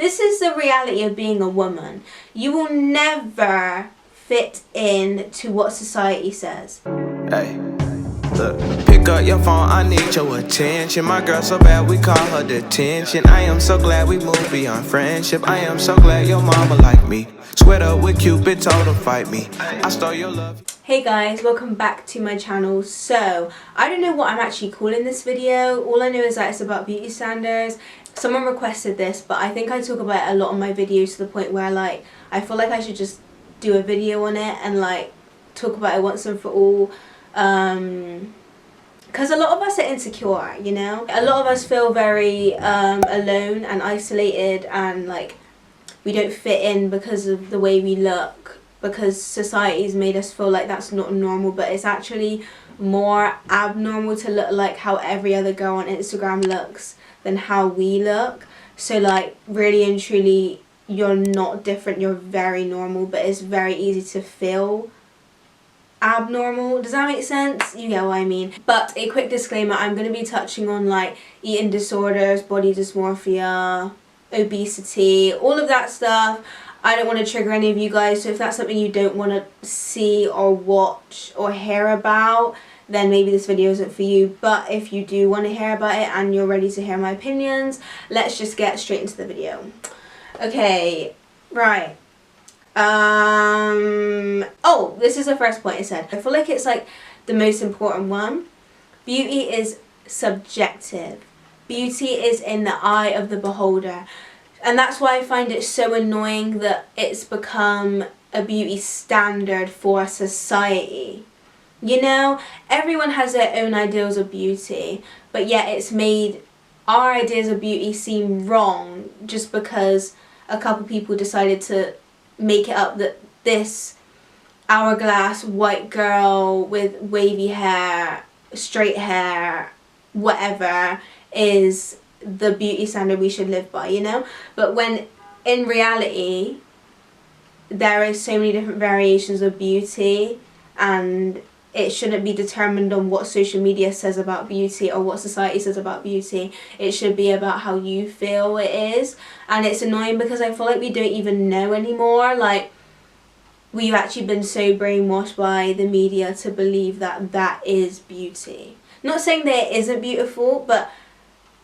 This is the reality of being a woman. You will never fit in to what society says. Hey, look, pick up your phone, I need your attention. My girl so bad we call her detention. I am so glad we moved beyond friendship. I am so glad your mama like me. Sweat up with Cupid, told her fight me. I stole your love. Hey guys, welcome back to my channel. So, I don't know what I'm actually calling this video. All I know is that it's about beauty standards. Someone requested this, but I think I talk about it a lot in my videos to the point where like I feel like I should just do a video on it and like talk about it once and for all. Because a lot of us are insecure, you know? A lot of us feel very alone and isolated, and like we don't fit in because of the way we look, because society's made us feel like that's not normal, but it's actually more abnormal to look like how every other girl on Instagram looks than how we look. So like really and truly, you're not different, you're very normal, but it's very easy to feel abnormal. Does that make sense? You get what I mean. But a quick disclaimer, I'm going to be touching on like eating disorders, body dysmorphia, obesity, all of that stuff. I don't want to trigger any of you guys, so if that's something you don't want to see or watch or hear about, then maybe this video isn't for you. But if you do want to hear about it and you're ready to hear my opinions, let's just get straight into the video. Okay, right. Oh, this is the first point I said. I feel like it's like the most important one. Beauty is subjective. Beauty is in the eye of the beholder. And that's why I find it so annoying that it's become a beauty standard for society. You know, everyone has their own ideals of beauty, but yet it's made our ideas of beauty seem wrong just because a couple people decided to make it up that this hourglass white girl with wavy hair, straight hair, whatever is the beauty standard we should live by, you know? But when in reality there is so many different variations of beauty, and it shouldn't be determined on what social media says about beauty or what society says about beauty. It should be about how you feel it is. And it's annoying because I feel like we don't even know anymore. Like, we've actually been so brainwashed by the media to believe that that is beauty. Not saying that it isn't beautiful, but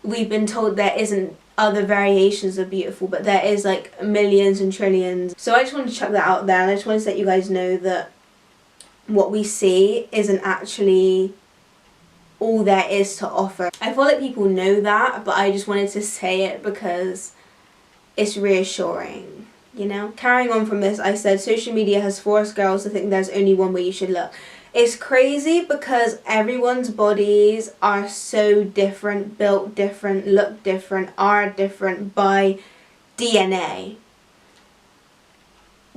we've been told there isn't other variations of beautiful, but there is like millions and trillions. So I just want to chuck that out there, and I just want to let you guys know that what we see isn't actually all there is to offer. I feel like people know that, but I just wanted to say it because it's reassuring, you know? Carrying on from this, I said social media has forced girls to think there's only one way you should look. It's crazy because everyone's bodies are so different, built different, look different, are different by DNA.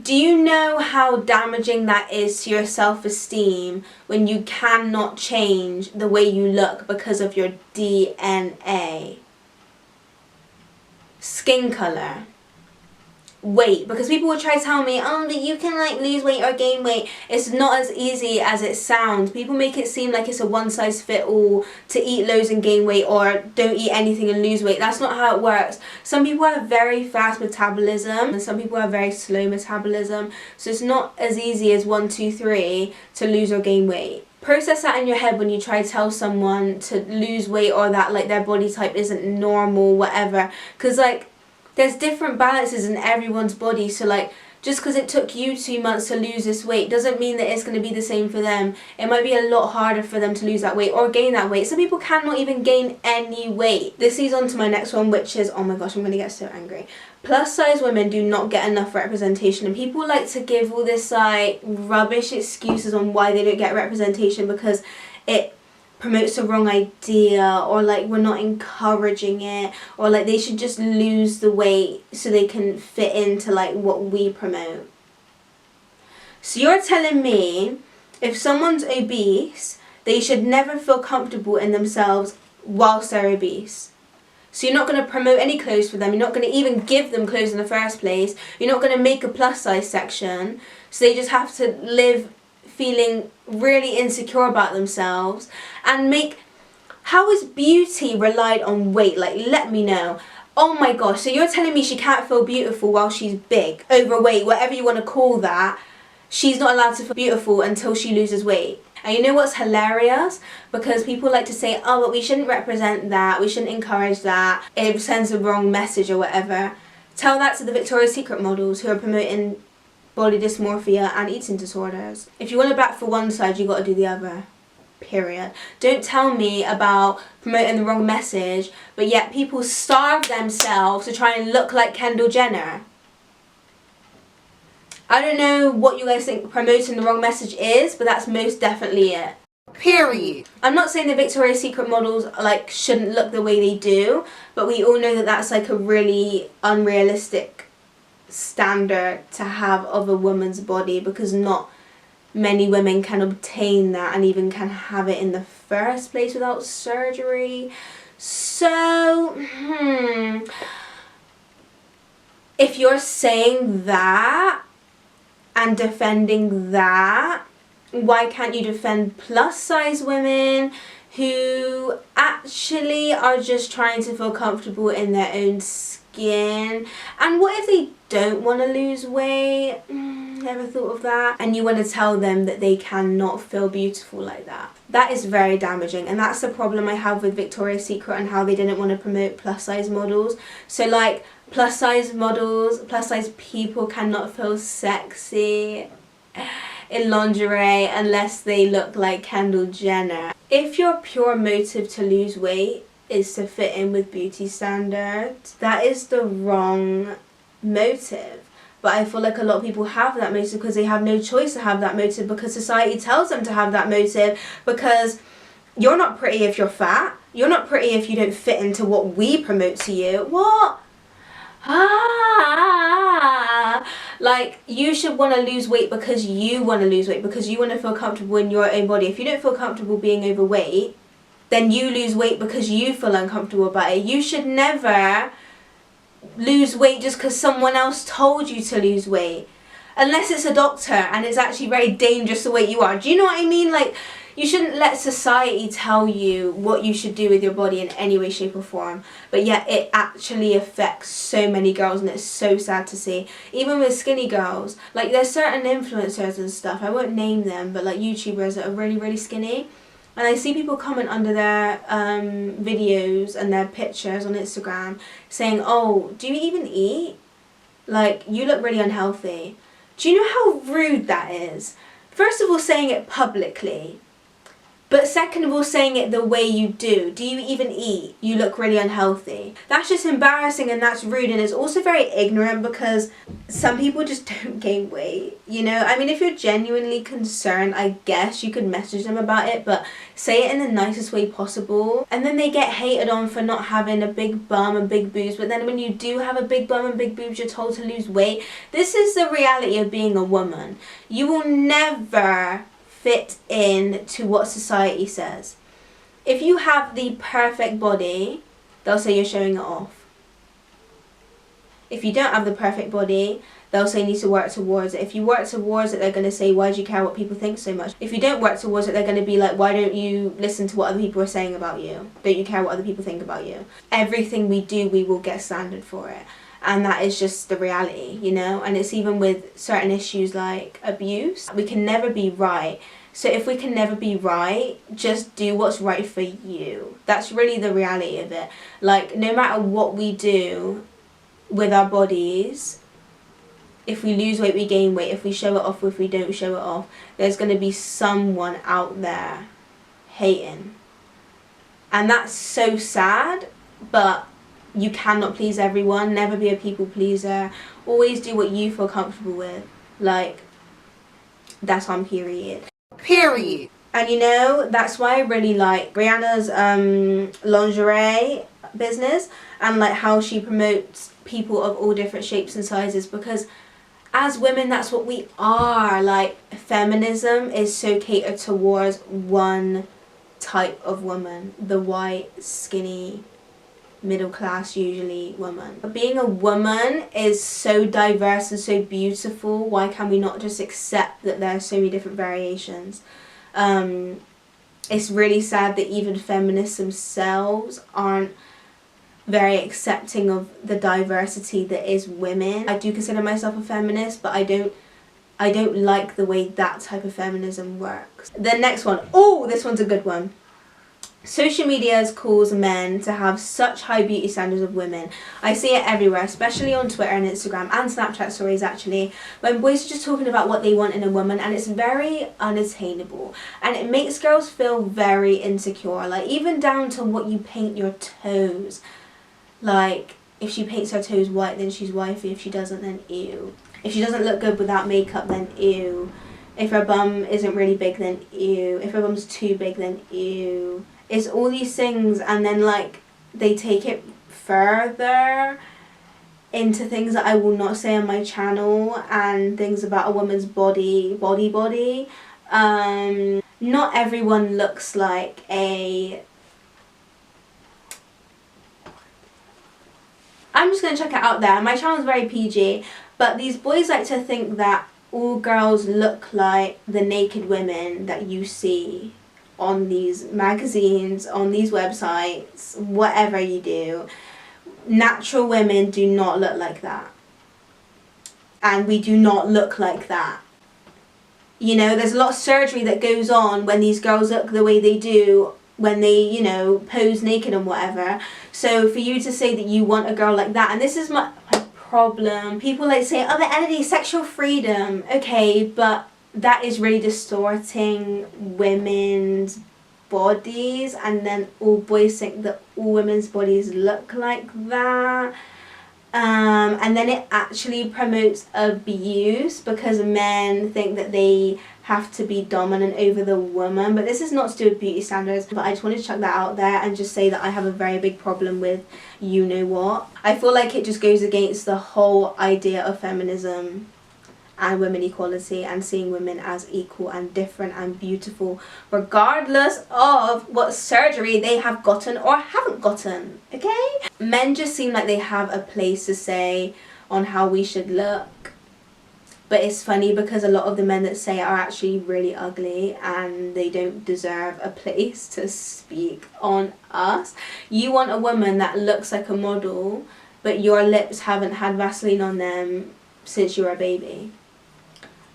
Do you know how damaging that is to your self-esteem when you cannot change the way you look because of your DNA? Skin color. Weight, because people will try to tell me, oh, that you can like lose weight or gain weight. It's not as easy as it sounds. People make it seem like it's a one-size-fits-all to eat loads and gain weight, or don't eat anything and lose weight. That's not how it works. Some people have very fast metabolism and some people have very slow metabolism, so it's not as easy as 1, 2, 3 to lose or gain weight. Process that in your head when you try to tell someone to lose weight or that like their body type isn't normal, whatever, because like there's different balances in everyone's body. So like, just because it took you 2 months to lose this weight doesn't mean that it's going to be the same for them. It might be a lot harder for them to lose that weight or gain that weight. Some people cannot even gain any weight. This leads on to my next one, which is, oh my gosh, I'm going to get so angry. Plus size women do not get enough representation, and people like to give all this like rubbish excuses on why they don't get representation because it promotes the wrong idea, or like we're not encouraging it, or like they should just lose the weight so they can fit into like what we promote. So you're telling me if someone's obese, they should never feel comfortable in themselves whilst they're obese. So you're not going to promote any clothes for them, you're not going to even give them clothes in the first place, you're not going to make a plus size section, so they just have to live feeling really insecure about themselves and make... How is beauty relied on weight? Like, let me know. Oh my gosh, so you're telling me she can't feel beautiful while she's big, overweight, whatever you want to call that. She's not allowed to feel beautiful until she loses weight. And you know what's hilarious? Because people like to say, oh, but we shouldn't represent that, we shouldn't encourage that, it sends the wrong message or whatever. Tell that to the Victoria's Secret models who are promoting body dysmorphia and eating disorders. If you want to back for one side, you got to do the other. Period. Don't tell me about promoting the wrong message, but yet people starve themselves to try and look like Kendall Jenner. I don't know what you guys think promoting the wrong message is, but that's most definitely it. Period. I'm not saying the Victoria's Secret models like shouldn't look the way they do, but we all know that that's like a really unrealistic standard to have of a woman's body, because not many women can obtain that and even can have it in the first place without surgery. So, if you're saying that and defending that, why can't you defend plus size women who actually are just trying to feel comfortable in their own skin? And what if they don't want to lose weight? Never thought of that. And you want to tell them that they cannot feel beautiful like that. That is very damaging, and that's the problem I have with Victoria's Secret and how they didn't want to promote plus size models. So like plus size models, plus size people cannot feel sexy in lingerie unless they look like Kendall Jenner. If your pure motive to lose weight is to fit in with beauty standards, that is the wrong motive. But I feel like a lot of people have that motive because they have no choice to have that motive, because society tells them to have that motive, because you're not pretty if you're fat, you're not pretty if you don't fit into what we promote to you. What? Like, you should want to lose weight because you want to lose weight, because you want to feel comfortable in your own body. If you don't feel comfortable being overweight, then you lose weight because you feel uncomfortable about it. You should never lose weight just because someone else told you to lose weight, unless it's a doctor and it's actually very dangerous the way you are. Do you know what I mean? Like, you shouldn't let society tell you what you should do with your body in any way, shape or form, but yet it actually affects so many girls, and it's so sad to see. Even with skinny girls, like there's certain influencers and stuff, I won't name them, but like YouTubers that are really, really skinny, and I see people comment under their videos and their pictures on Instagram saying, oh, do you even eat? Like, you look really unhealthy. Do you know how rude that is? First of all, saying it publicly. But second of all, saying it the way you do. Do you even eat? You look really unhealthy. That's just embarrassing, and that's rude, and it's also very ignorant, because some people just don't gain weight, you know? I mean, if you're genuinely concerned, I guess you could message them about it, but say it in the nicest way possible. And then they get hated on for not having a big bum and big boobs, but then when you do have a big bum and big boobs, you're told to lose weight. This is the reality of being a woman. You will never fit in to what society says. If you have the perfect body, they'll say you're showing it off. If you don't have the perfect body, they'll say you need to work towards it. If you work towards it, they're going to say, why do you care what people think so much? If you don't work towards it, they're going to be like, why don't you listen to what other people are saying about you? Don't you care what other people think about you? Everything we do, we will get slandered for it. And that is just the reality, you know? And it's even with certain issues like abuse. We can never be right. So if we can never be right, just do what's right for you. That's really the reality of it. Like, no matter what we do with our bodies, if we lose weight, we gain weight. If we show it off, if we don't show it off, there's going to be someone out there hating. And that's so sad, but you cannot please everyone. Never be a people pleaser. Always do what you feel comfortable with. Like, that's on period. Period. And you know, that's why I really like Rihanna's lingerie business, and like how she promotes people of all different shapes and sizes, because as women, that's what we are. Like, feminism is so catered towards one type of woman, the white, skinny, middle class usually woman. But being a woman is so diverse and so beautiful. Why can we not just accept that there are so many different variations? It's really sad that even feminists themselves aren't very accepting of the diversity that is women. I do consider myself a feminist, but I don't like the way that type of feminism works. The next one, oh, this one's a good one. Social media calls men to have such high beauty standards of women. I see it everywhere, especially on Twitter and Instagram and Snapchat stories actually, when boys are just talking about what they want in a woman, and it's very unattainable. And it makes girls feel very insecure, like even down to what you paint your toes. Like, if she paints her toes white, then she's wifey. If she doesn't, then ew. If she doesn't look good without makeup, then ew. If her bum isn't really big, then ew. If her bum's too big, then ew. It's all these things, and then like they take it further into things that I will not say on my channel, and things about a woman's body. Not everyone looks like a... I'm just going to chuck it out there. My channel is very PG, but these boys like to think that all girls look like the naked women that you see on these magazines, on these websites, whatever you do. Natural women do not look like that. And we do not look like that. You know, there's a lot of surgery that goes on when these girls look the way they do, when they, you know, pose naked and whatever. So for you to say that you want a girl like that, and this is my problem. People like say, oh, the entity, sexual freedom. Okay, but that is really distorting women's bodies, and then all boys think that all women's bodies look like that. And then it actually promotes abuse, because men think that they have to be dominant over the woman. But this is not to do with beauty standards, but I just wanted to chuck that out there and just say that I have a very big problem with you know what. I feel like it just goes against the whole idea of feminism and women equality, and seeing women as equal and different and beautiful regardless of what surgery they have gotten or haven't gotten, okay? Men just seem like they have a place to say on how we should look, but it's funny because a lot of the men that say it are actually really ugly, and they don't deserve a place to speak on us. You want a woman that looks like a model, but your lips haven't had Vaseline on them since you were a baby.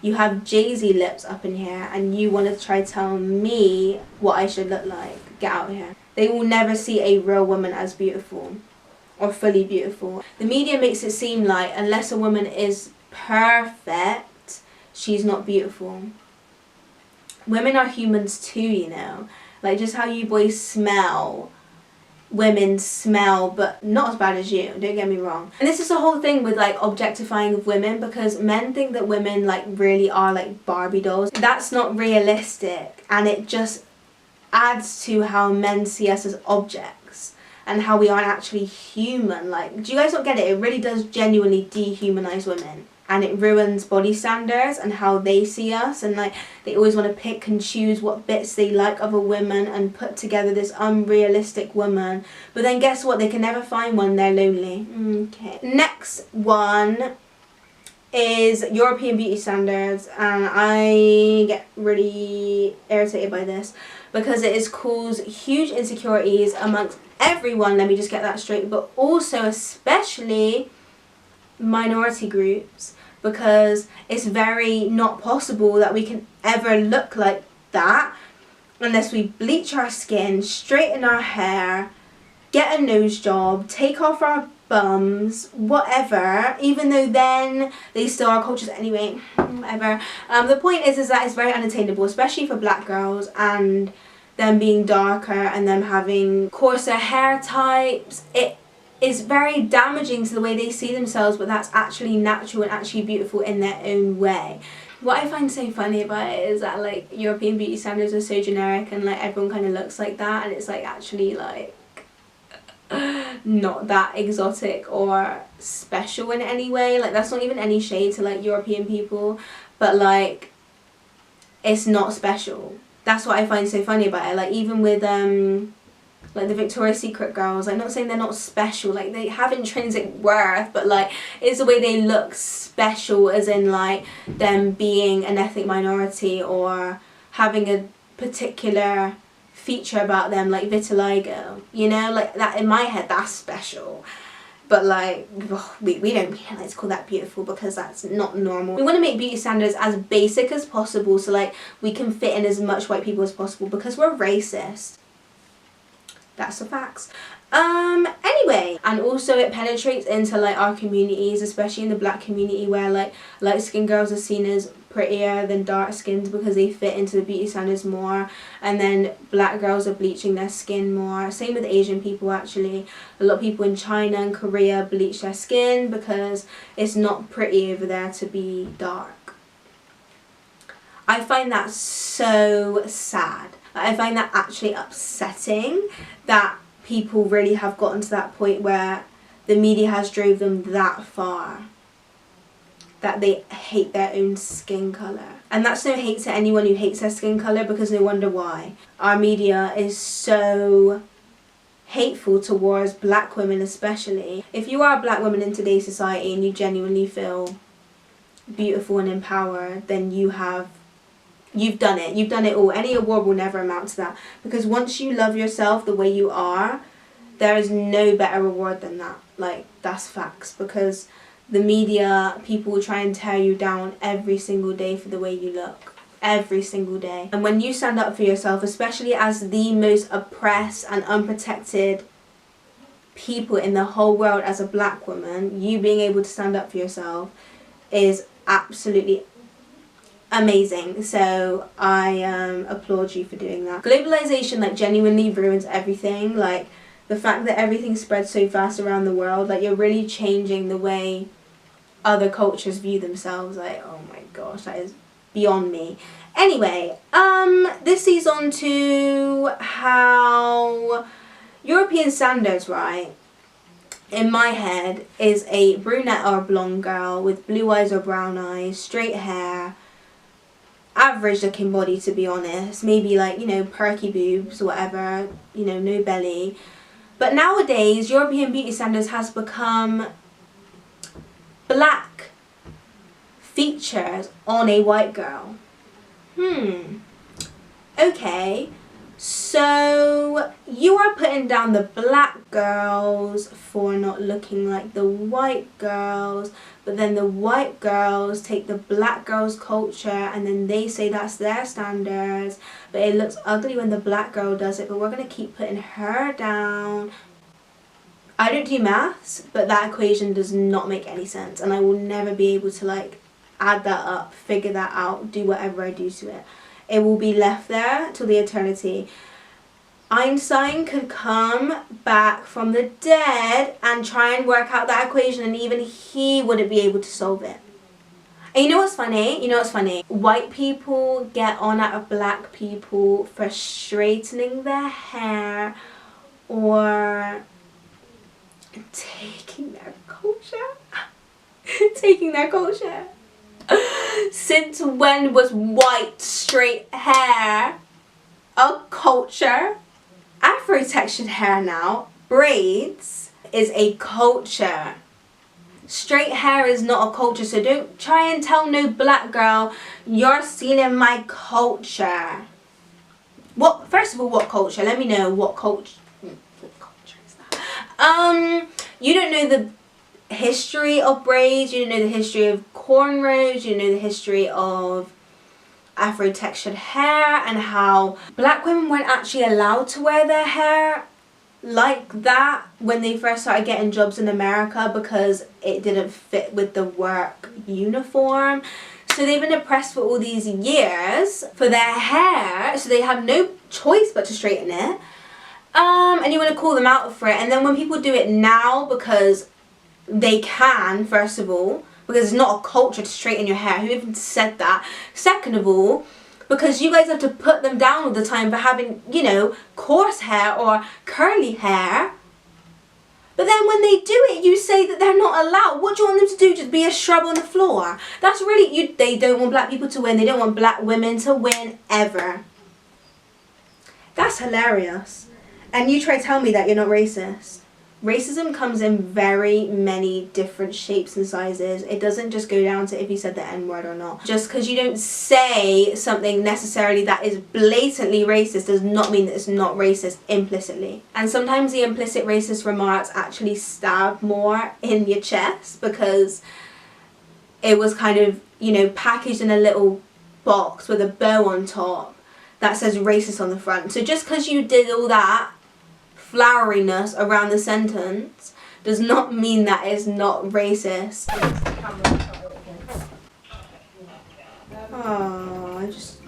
You have Jay-Z lips up in here, and you want to try to tell me what I should look like. Get out of here. They will never see a real woman as beautiful or fully beautiful. The media makes it seem like unless a woman is perfect, she's not beautiful. Women are humans too, you know. Like, just how you boys smell, women smell, but not as bad as you, don't get me wrong. And this is the whole thing with like objectifying of women, because men think that women like really are like Barbie dolls. That's not realistic, and it just adds to how men see us as objects and how we aren't actually human. Like, do you guys not get it? It really does genuinely dehumanize women, and it ruins body standards and how they see us, and like they always want to pick and choose what bits they like of a woman and put together this unrealistic woman. But then guess what? They can never find one. They're lonely. Okay. Next one is European beauty standards, and I get really irritated by this because it has caused huge insecurities amongst everyone. Let me just get that straight, but also especially minority groups, because it's very not possible that we can ever look like that unless we bleach our skin, straighten our hair, get a nose job, take off our bums, whatever, even though then they still are cultures anyway, whatever. The point is that it's very unattainable, especially for black girls, and them being darker and them having coarser hair types. It is very damaging to the way they see themselves, but that's actually natural and actually beautiful in their own way. What I find so funny about it is that like European beauty standards are so generic, and like everyone kind of looks like that, and it's like actually like not that exotic or special in any way. Like, that's not even any shade to like European people, but like it's not special. That's what I find so funny about it. Like, even with like the Victoria's Secret girls, I'm not saying they're not special, like they have intrinsic worth, but like it's the way they look special, as in like them being an ethnic minority or having a particular feature about them, like vitiligo, you know, like that. In my head, that's special. But like, we don't like to call that beautiful, because that's not normal. We want to make beauty standards as basic as possible, so like we can fit in as much white people as possible, because we're racist. That's the facts. Anyway, and also it penetrates into like our communities, especially in the black community, where like light skinned girls are seen as prettier than dark skinned because they fit into the beauty standards more, and then black girls are bleaching their skin more. Same with Asian people, actually. A lot of people in China and Korea bleach their skin because it's not pretty over there to be dark. I find that so sad. I find that actually upsetting that people really have gotten to that point where the media has drove them that far that they hate their own skin colour. And that's no hate to anyone who hates their skin colour, because no wonder why. Our media is so hateful towards black women especially. If you are a black woman in today's society and you genuinely feel beautiful and empowered, then you've done it. You've done it all. Any award will never amount to that. Because once you love yourself the way you are, there is no better reward than that. Like, that's facts. Because the media, people will try and tear you down every single day for the way you look. Every single day. And when you stand up for yourself, especially as the most oppressed and unprotected people in the whole world as a black woman, you being able to stand up for yourself is absolutely amazing. So I applaud you for doing that. Globalization like genuinely ruins everything. Like the fact that everything spreads so fast around the world, like you're really changing the way other cultures view themselves. Like, oh my gosh, that is beyond me. Anyway, this leads on to how European standards, right, in my head, is a brunette or blonde girl with blue eyes or brown eyes, straight hair, average looking body, to be honest, maybe like, you know, perky boobs or whatever, you know, no belly. But nowadays European beauty standards has become black features on a white girl. Okay, so you are putting down the black girls for not looking like the white girls, but then the white girls take the black girls' culture and then they say that's their standards, but it looks ugly when the black girl does it, but we're going to keep putting her down. I don't do maths, but that equation does not make any sense, and I will never be able to like add that up, figure that out, do whatever I do to it. It will be left there till the eternity. Einstein could come back from the dead and try and work out that equation, and even he wouldn't be able to solve it. And you know what's funny? You know what's funny? White people get on at black people for straightening their hair or taking their culture. Taking their culture. Since when was white straight hair a culture? Afro textured hair now, braids, is a culture. Straight hair is not a culture, so don't try and tell no black girl you're stealing my culture. What? First of all, what culture? Let me know what culture. What culture is that? You don't know the history of braids, you don't know the history of cornrows, you don't know the history of Afro textured hair, and how black women weren't actually allowed to wear their hair like that when they first started getting jobs in America because it didn't fit with the work uniform. So they've been oppressed for all these years for their hair, so they have no choice but to straighten it. And you want to call them out for it, and then when people do it now because they can, first of all, because it's not a culture to straighten your hair. Who even said that? Second of all, because you guys have to put them down all the time for having, you know, coarse hair or curly hair. But then when they do it, you say that they're not allowed. What do you want them to do? Just be a shrub on the floor? That's really, they don't want black people to win. They don't want black women to win ever. That's hilarious. And you try to tell me that you're not racist. Racism comes in very many different shapes and sizes. It doesn't just go down to if you said the N-word or not. Just because you don't say something necessarily that is blatantly racist does not mean that it's not racist implicitly. And sometimes the implicit racist remarks actually stab more in your chest because it was kind of, you know, packaged in a little box with a bow on top that says racist on the front. So just because you did all that floweriness around the sentence does not mean that it's not racist. Oh, I just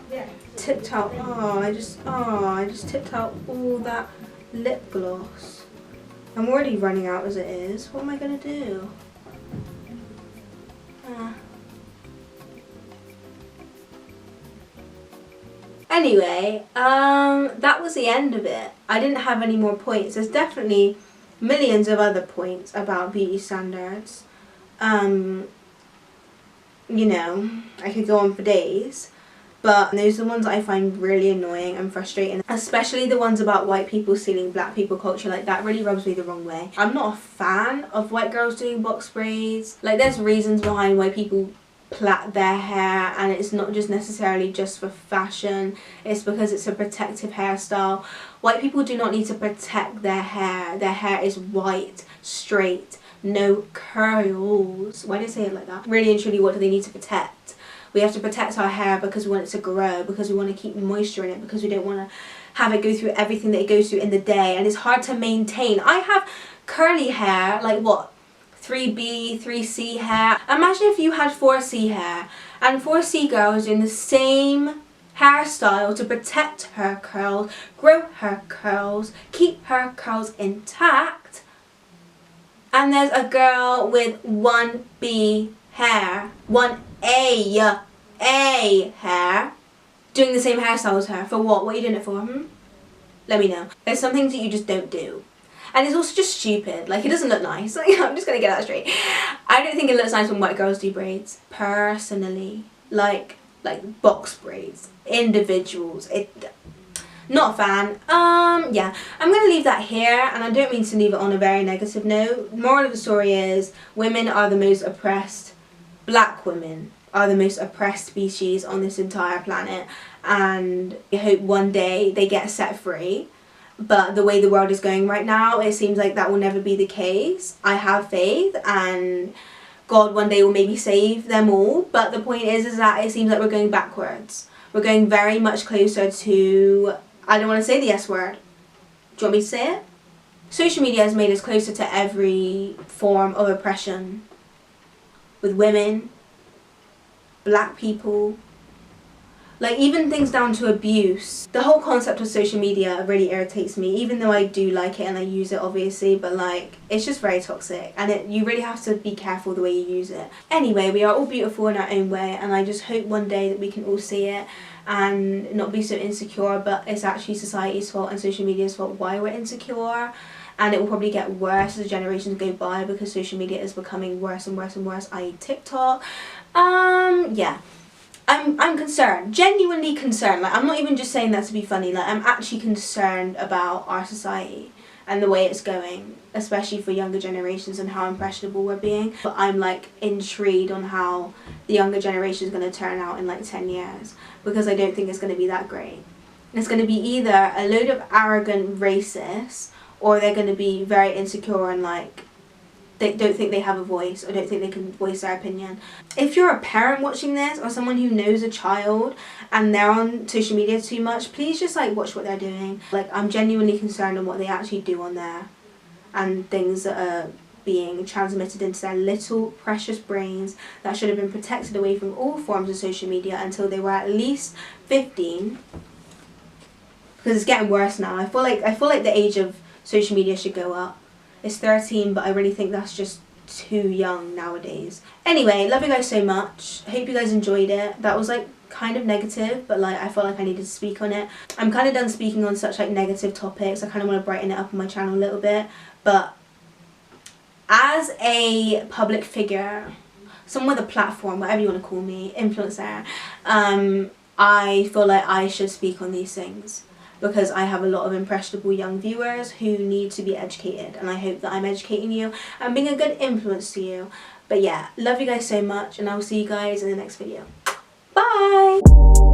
tipped out. I just tipped out all that lip gloss. I'm already running out as it is. What am I gonna do? Anyway, that was the end of it. I didn't have any more points. There's definitely millions of other points about beauty standards. You know, I could go on for days, but those are the ones I find really annoying and frustrating, especially the ones about white people stealing black people culture. Like, that really rubs me the wrong way. I'm not a fan of white girls doing box braids. Like, there's reasons behind why people plait their hair, and it's not just necessarily just for fashion, it's because it's a protective hairstyle. White people do not need to protect their hair. Their hair is white, straight, no curls. Why did I say it like that? Really and truly, what do they need to protect? We have to protect our hair because we want it to grow, because we want to keep moisture in it, because we don't want to have it go through everything that it goes through in the day, and it's hard to maintain. I have curly hair, like what? 3B, 3C hair. Imagine if you had 4C hair and 4C girl was doing the same hairstyle to protect her curls, grow her curls, keep her curls intact, and there's a girl with 1B hair, 1A hair, doing the same hairstyle as her. For what? What are you doing it for? Let me know. There's some things that you just don't do. And it's also just stupid. Like, it doesn't look nice. Like, I'm just gonna get that straight. I don't think it looks nice when white girls do braids. Personally. Like box braids. Individuals. Not a fan. Yeah. I'm gonna leave that here, and I don't mean to leave it on a very negative note. Moral of the story is, women are the most oppressed. Black women are the most oppressed species on this entire planet. And I hope one day they get set free. But the way the world is going right now, it seems like that will never be the case. I have faith, and God one day will maybe save them all. But the point is that it seems like we're going backwards. We're going very much closer to, I don't want to say the S word. Do you want me to say it? Social media has made us closer to every form of oppression. With women, black people, like even things down to abuse. The whole concept of social media really irritates me, even though I do like it and I use it obviously, but like, it's just very toxic, and you really have to be careful the way you use it. Anyway, we are all beautiful in our own way, and I just hope one day that we can all see it and not be so insecure, but it's actually society's fault and social media's fault why we're insecure. And it will probably get worse as generations go by because social media is becoming worse and worse and worse, i.e. TikTok. Yeah. I'm concerned, genuinely concerned. Like, I'm not even just saying that to be funny. Like, I'm actually concerned about our society and the way it's going, especially for younger generations and how impressionable we're being. But I'm like intrigued on how the younger generation is going to turn out in like 10 years, because I don't think it's going to be that great. It's going to be either a load of arrogant racists, or they're going to be very insecure and like they don't think they have a voice, or don't think they can voice their opinion. If you're a parent watching this, or someone who knows a child and they're on social media too much, please just like watch what they're doing. Like, I'm genuinely concerned on what they actually do on there, and things that are being transmitted into their little precious brains that should have been protected away from all forms of social media until they were at least 15. Because it's getting worse now. I feel like the age of social media should go up. It's 13, but I really think that's just too young nowadays. Anyway, love you guys so much. I hope you guys enjoyed it. That was like kind of negative, but like I felt like I needed to speak on it. I'm kind of done speaking on such like negative topics. I kind of want to brighten it up on my channel a little bit. But as a public figure, someone with a platform, whatever you want to call me, influencer, I feel like I should speak on these things. because I have a lot of impressionable young viewers who need to be educated, and I hope that I'm educating you and being a good influence to you. But yeah, love you guys so much, and I will see you guys in the next video. Bye!